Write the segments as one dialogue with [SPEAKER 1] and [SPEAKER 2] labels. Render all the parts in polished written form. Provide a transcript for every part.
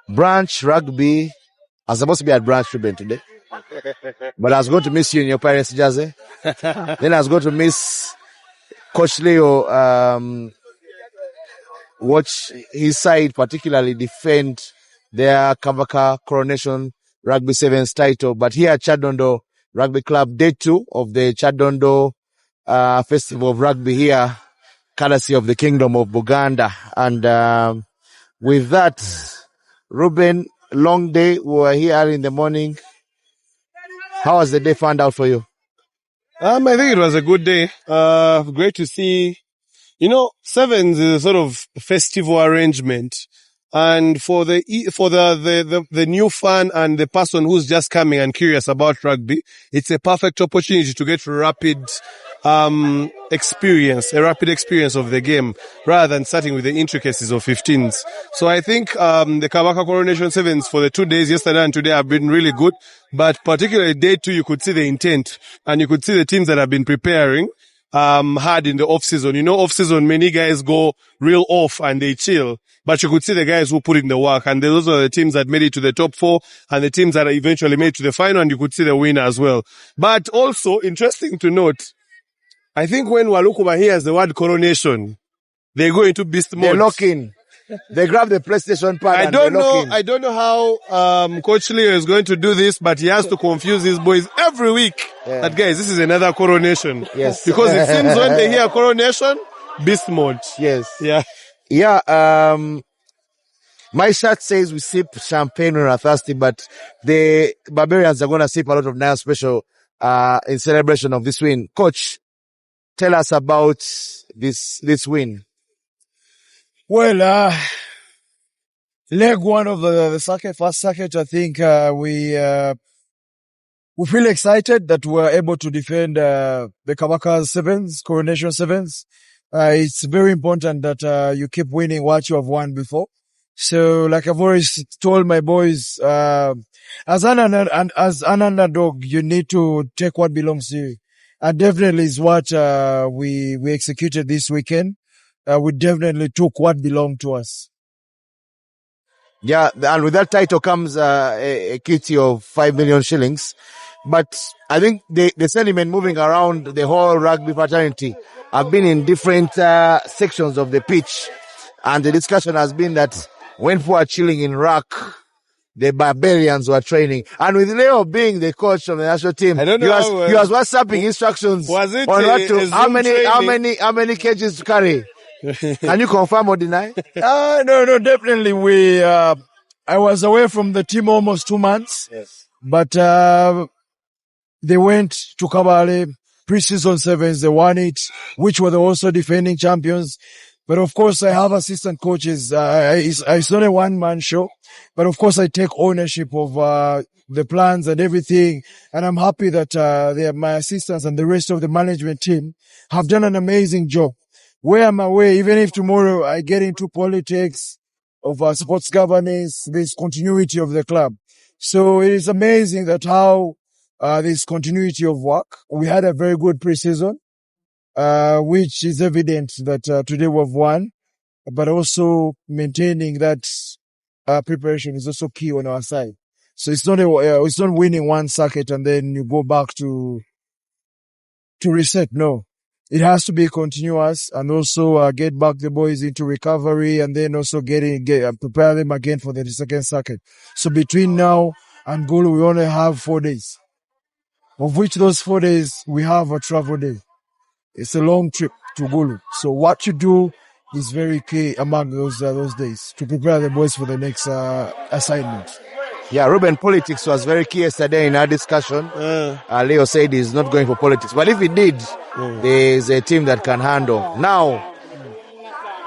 [SPEAKER 1] Branch Rugby. I was supposed to be at Branch Ribbon today. But I was going to miss you in your parents' jersey. Then I was going to miss Coach Leo, watch his side particularly defend their Kabaka Coronation Rugby Sevens title. But here at Chadondo Rugby Club, day 2 of the Chadondo Festival of Rugby here, courtesy of the Kingdom of Uganda. And with that, Ruben, long day. We were here early in the morning. How was the day found out for you?
[SPEAKER 2] I think it was a good day. Great to see. You know, Sevens is a sort of festival arrangement. And for the new fan and the person who's just coming and curious about rugby, it's a perfect opportunity to get rapid experience of the game rather than starting with the intricacies of 15s. So I think the Kabaka Coronation Sevens for the 2 days, yesterday and today, have been really good. But particularly day 2, you could see the intent and you could see the teams that have been preparing hard in the off season. You know, off season, many guys go real off and they chill. But you could see the guys who put in the work, and those are the teams that made it to the top 4 and the teams that eventually made it to the final, and you could see the winner as well. But also, interesting to note, I think when Walukuba hears the word coronation, they go into beast mode.
[SPEAKER 1] They lock in. They grab the PlayStation pad
[SPEAKER 2] I don't know how Coach Leo is going to do this, but he has to confuse his boys every week.
[SPEAKER 1] Yeah.
[SPEAKER 2] That guys, this is another coronation.
[SPEAKER 1] Yes.
[SPEAKER 2] Because it seems when they hear coronation, beast mode.
[SPEAKER 1] Yes.
[SPEAKER 2] Yeah.
[SPEAKER 1] Yeah. My shirt says we sip champagne when we're thirsty, but the Barbarians are going to sip a lot of Nile Special in celebration of this win. Coach, tell us about this win.
[SPEAKER 3] Well, leg 1 of the circuit, first circuit, I think we feel excited that we're able to defend the Kabaka Sevens, Coronation Sevens. It's very important that you keep winning what you have won before. So, like I've always told my boys, as an underdog, you need to take what belongs to you. And definitely is what we executed this weekend. We definitely took what belonged to us.
[SPEAKER 1] Yeah, and with that title comes a kitty of 5 million shillings. But I think the sentiment moving around the whole rugby fraternity have been in different sections of the pitch. And the discussion has been that when we were chilling in Rock, the Barbarians were training. And with Leo being the coach of the national team, he was WhatsApping instructions
[SPEAKER 2] was it
[SPEAKER 1] on what to, how many kgs to carry. Can you confirm or deny?
[SPEAKER 3] No, definitely. I was away from the team almost 2 months.
[SPEAKER 1] Yes.
[SPEAKER 3] But, they went to Kabale pre-season sevens. They won it, which were also defending champions. But of course, I have assistant coaches. It's not a one-man show. But of course, I take ownership of the plans and everything. And I'm happy that my assistants and the rest of the management team have done an amazing job. Where I'm away, even if tomorrow I get into politics of sports governance, there's continuity of the club. So it is amazing that how there's continuity of work. We had a very good pre-season, which is evident that today we've won, but also maintaining that preparation is also key on our side. So it's not winning one circuit and then you go back to reset. No. It has to be continuous and also get back the boys into recovery and then also prepare them again for the second circuit. So between now and Gulu, we only have 4 days, of which those 4 days we have a travel day. It's a long trip to Gulu. So what you do is very key among those days to prepare the boys for the next assignment.
[SPEAKER 1] Yeah, Ruben, politics was very key yesterday in our discussion. Leo said he's not going for politics. But if he did, there's a team that can handle. Now,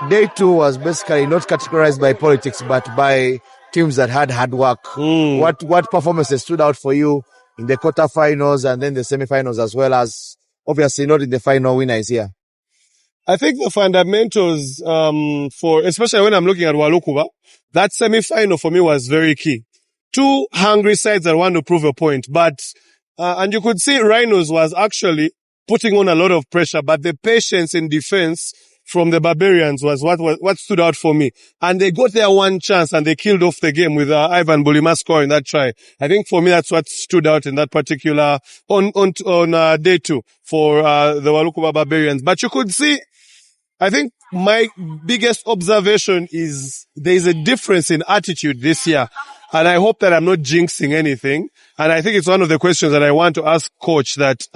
[SPEAKER 1] day 2 was basically not categorized by politics, but by teams that had hard work. What performances stood out for you in the quarterfinals and then the semifinals, as well as, obviously, not in the final winner is here?
[SPEAKER 2] I think the fundamentals, especially when I'm looking at Walukuba, that semi-final for me was very key. 2 hungry sides that want to prove a point, but, and you could see Rhinos was actually putting on a lot of pressure, but the patience in defense from the Barbarians was what stood out for me. And they got their one chance and they killed off the game with Ivan Bulima scoring that try. I think for me that's what stood out in that particular on day 2 for the Walukuba Barbarians. But you could see, I think my biggest observation is there is a difference in attitude this year. And I hope that I'm not jinxing anything. And I think it's one of the questions that I want to ask coach that,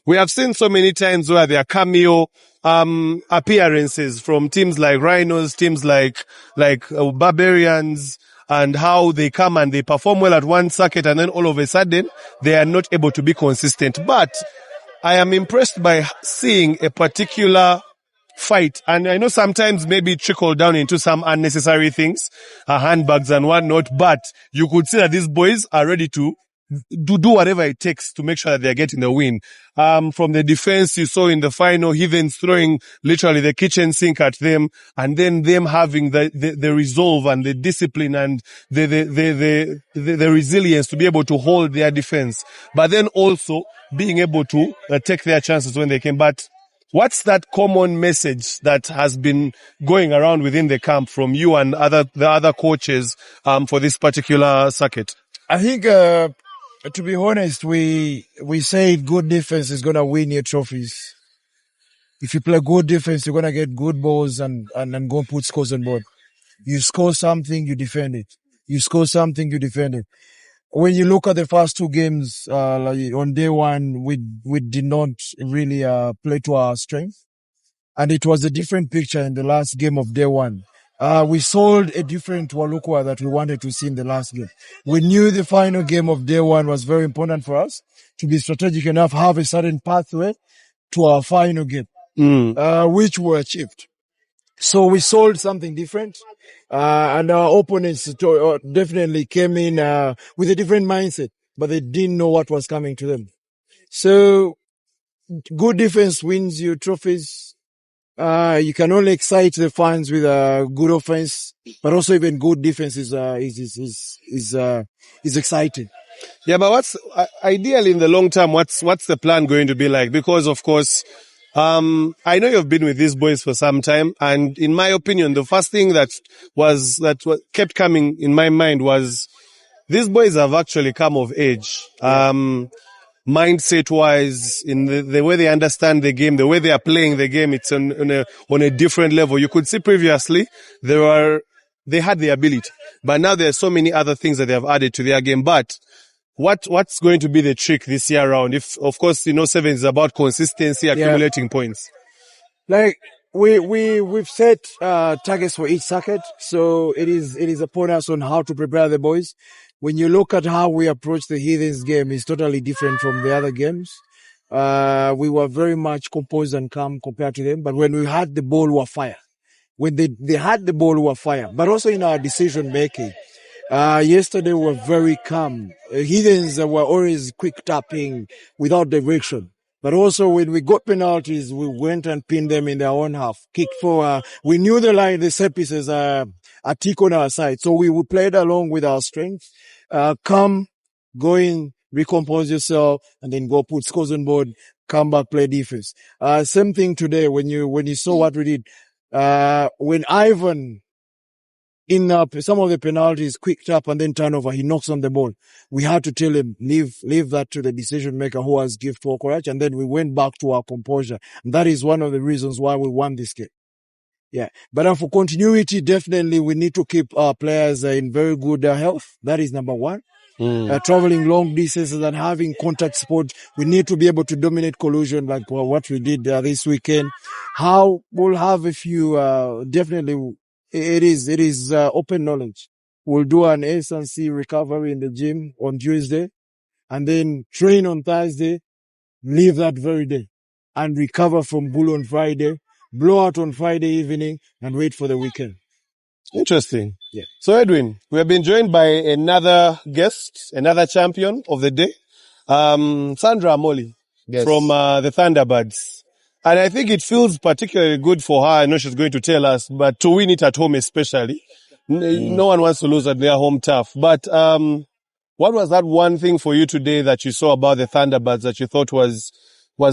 [SPEAKER 2] we have seen so many times where there are cameo, appearances from teams like Rhinos, teams like Barbarians, and how they come and they perform well at one circuit and then all of a sudden they are not able to be consistent. But I am impressed by seeing a particular fight. And I know sometimes maybe trickle down into some unnecessary things, handbags and whatnot, but you could see that these boys are ready to do whatever it takes to make sure that they're getting the win. From the defense you saw in the final, Heathens throwing literally the kitchen sink at them, and then them having the resolve and the discipline and the resilience to be able to hold their defense, but then also being able to take their chances when they came. But what's that common message that has been going around within the camp from you and the other coaches, for this particular circuit?
[SPEAKER 3] I think, to be honest, we say good defense is going to win your trophies. If you play good defense, you're going to get good balls and go put scores on board. You score something, you defend it. You score something, you defend it. When you look at the first 2 games, like on day 1, we did not really, play to our strength. And it was a different picture in the last game of day 1. We sold a different Walukuba that we wanted to see in the last game. We knew the final game of day 1 was very important for us to be strategic enough, have a certain pathway to our final game, which we achieved. So we sold something different, and our opponents definitely came in with a different mindset, but they didn't know what was coming to them. So good defense wins you trophies. You can only excite the fans with good offense, but also even good defense is exciting.
[SPEAKER 2] Yeah, but what's ideally in the long term? What's the plan going to be like? Because of course, I know you've been with these boys for some time, and in my opinion, the first thing that kept coming in my mind was these boys have actually come of age. Mindset wise, in the way they understand the game, the way they are playing the game, it's on a different level. You could see previously they had the ability, but now there are so many other things that they have added to their game. But what's going to be the trick this year round? If, of course, Sevens is about consistency, accumulating points.
[SPEAKER 3] Like, we've set, targets for each circuit. So it is upon us on how to prepare the boys. When you look at how we approach the Heathens game, it's totally different from the other games. We were very much composed and calm compared to them. But when we had the ball, we were fire. When they had the ball, we were fire. But also in our decision making. Yesterday we were very calm. Heathens were always quick tapping without direction. But also when we got penalties, we went and pinned them in their own half. Kicked for, we knew the set pieces are tick on our side. So we played along with our strength. Come, go in, recompose yourself, and then go put scores on board, come back, play defense. Same thing today when you saw what we did. When Ivan, in some of the penalties, quick tap and then turnover, he knocks on the ball. We had to tell him, leave that to the decision maker who has gift for courage. And then we went back to our composure. And that is one of the reasons why we won this game. Yeah. But for continuity, definitely we need to keep our players in very good health. That is number 1. Traveling long distances and having contact sport. We need to be able to dominate collusion like what we did this weekend. How we'll have a few, definitely it is open knowledge. We'll do an S&C recovery in the gym on Tuesday and then train on Thursday, leave that very day and recover from Bull on Friday, blow out on Friday evening and wait for the weekend.
[SPEAKER 2] Interesting.
[SPEAKER 3] Yeah.
[SPEAKER 2] So Edwin, we have been joined by another guest, another champion of the day, Sandra Amoli from the Thunderbirds. And I think it feels particularly good for her. I know she's going to tell us, but to win it at home especially. No one wants to lose at their home turf. But what was that one thing for you today that you saw about the Thunderbirds that you thought was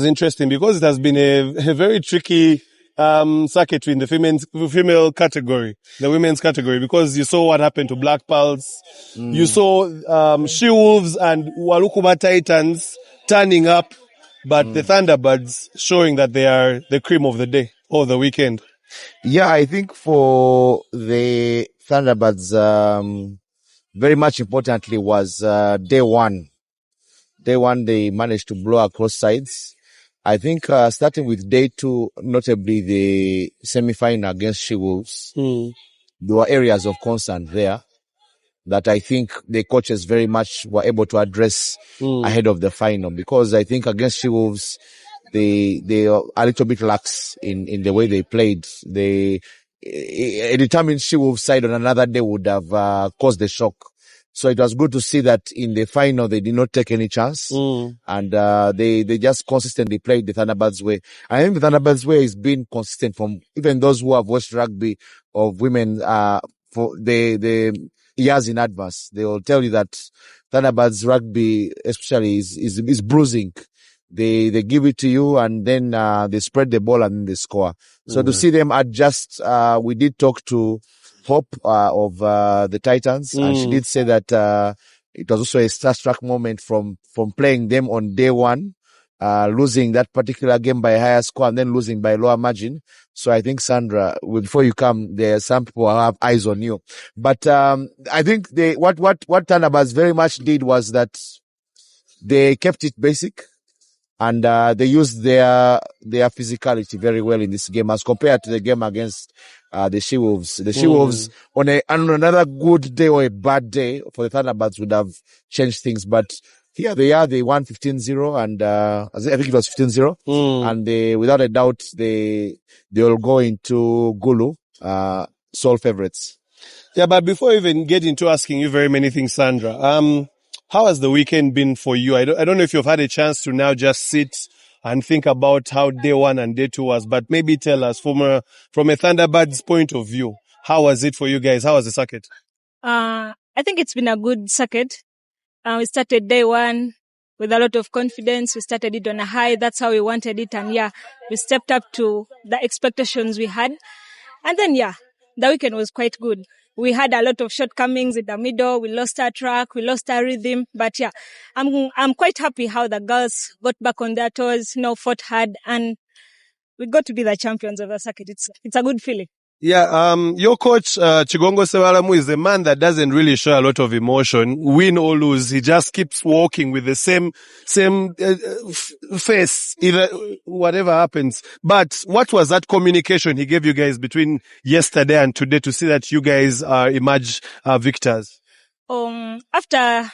[SPEAKER 2] interesting? Because it has been a very tricky circuit in the female category, the women's category, because you saw what happened to Black Pearls. You saw She-Wolves and Walukuba Titans turning up, but the Thunderbirds showing that they are the cream of the day or the weekend.
[SPEAKER 1] Yeah, I think for the Thunderbirds, very much importantly was day one. Day one, they managed to blow across sides. I think starting with day two, notably the semi-final against She-Wolves, there were areas of concern there that I think the coaches very much were able to address ahead of the final, because I think against She-Wolves, they are a little bit lax in the way they played. A determined She-Wolves side on another day would have caused the shock. So it was good to see that in the final they did not take any chance, and they just consistently played the Thunderbirds way. I think the Thunderbirds way has been consistent from even those who have watched rugby of women for the years in advance. They will tell you that Thunderbirds rugby especially is bruising. They give it to you and then they spread the ball and then they score. So to see them adjust, we did talk to Hope of the Titans, and she did say that it was also a starstruck moment from playing them on day one, losing that particular game by a higher score and then losing by a lower margin. So I think, Sandra, before you come, there are some people who have eyes on you. But I think what Thunderbirds very much did was that they kept it basic. And they used their physicality very well in this game as compared to the game against the She-Wolves. The She-Wolves on another good day or a bad day for the Thunderbirds would have changed things. But here they are, they won 15-0 and I think it was 15-0. And they, without a doubt, they will go into Gulu, sole favorites.
[SPEAKER 2] Yeah, but before even get into asking you very many things, Sandra, how has the weekend been for you? I don't know if you've had a chance to now just sit and think about how day one and day two was, but maybe tell us from a Thunderbirds point of view, how was it for you guys? How was the circuit?
[SPEAKER 4] I think it's been a good circuit. We started day one with a lot of confidence. We started it on a high. That's how we wanted it. And yeah, we stepped up to the expectations we had. And then yeah, the weekend was quite good. We had a lot of shortcomings in the middle. We lost our track. We lost our rhythm. But yeah, I'm quite happy how the girls got back on their toes, fought hard, and we got to be the champions of the circuit. It's a good feeling.
[SPEAKER 2] Yeah, your coach, Chigongo Sewalamu, is a man that doesn't really show a lot of emotion. Win or lose, he just keeps walking with the same face, either whatever happens. But what was that communication he gave you guys between yesterday and today to see that you guys emerge victors?
[SPEAKER 4] After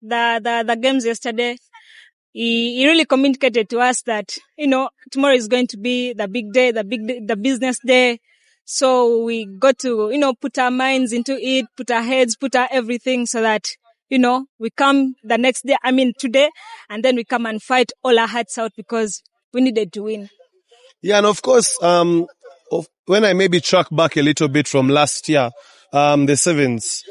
[SPEAKER 4] the games yesterday, he really communicated to us that, tomorrow is going to be the big day, the business day. So we got to, put our minds into it, put our heads, put our everything so that, we come the next day, today, and then we come and fight all our hearts out because we needed to win.
[SPEAKER 2] Yeah, and of course, when I maybe track back a little bit from last year, the sevens,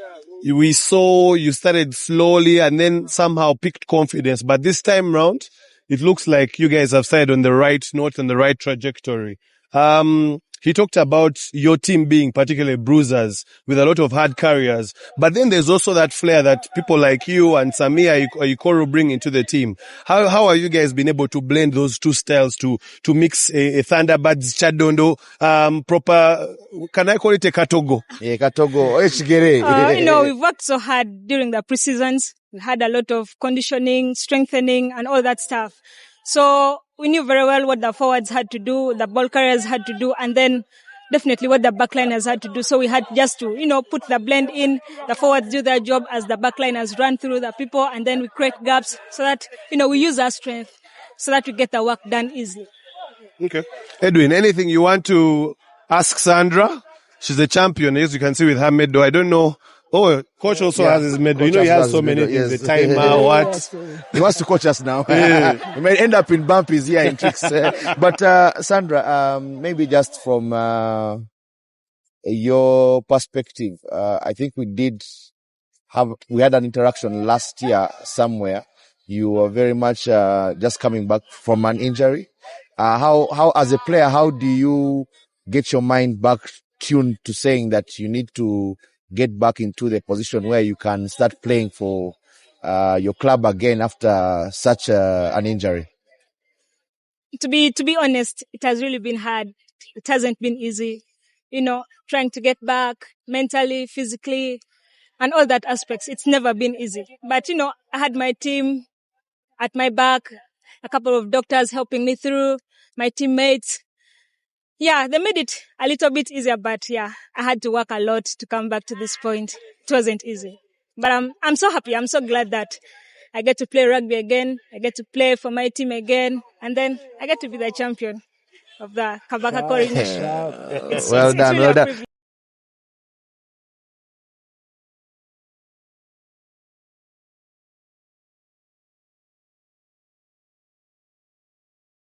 [SPEAKER 2] we saw you started slowly and then somehow picked confidence. But this time round, it looks like you guys have started on the right note and the right trajectory. He talked about your team being particularly bruisers with a lot of hard carriers. But then there's also that flair that people like you and Samia Ikoro bring into the team. How are you guys been able to blend those two styles to mix a Thunderbirds Chadondo, proper, can I call it a Katogo?
[SPEAKER 1] Yeah, Katogo.
[SPEAKER 4] We've worked so hard during the pre-seasons. We had a lot of conditioning, strengthening, and all that stuff. So we knew very well what the forwards had to do, the ball carriers had to do, and then definitely what the backliners had to do. So we had just to, put the blend in, the forwards do their job as the backliners run through the people, and then we create gaps so that, we use our strength so that we get the work done easily.
[SPEAKER 2] Okay. Edwin, anything you want to ask Sandra? She's a champion, as you can see with her medal. I don't know. Oh, coach also has his medal. He has so many things. The timer, what?
[SPEAKER 1] He wants to coach us now.
[SPEAKER 2] Yeah.
[SPEAKER 1] We may end up in bumpies here in tricks. But, Sandra, maybe just from, your perspective, I think we had an interaction last year somewhere. You were very much, just coming back from an injury. how as a player, how do you get your mind back tuned to saying that you need to get back into the position where you can start playing for your club again after such an injury?
[SPEAKER 4] To be honest, it has really been hard. It hasn't been easy. Trying to get back mentally, physically, and all that aspects. It's never been easy. But, I had my team at my back, a couple of doctors helping me through, my teammates. Yeah, they made it a little bit easier, but yeah, I had to work a lot to come back to this point. It wasn't easy. But I'm so happy. I'm so glad that I get to play rugby again. I get to play for my team again. And then I get to be the champion of the Kabaka Coronation.
[SPEAKER 1] Well done.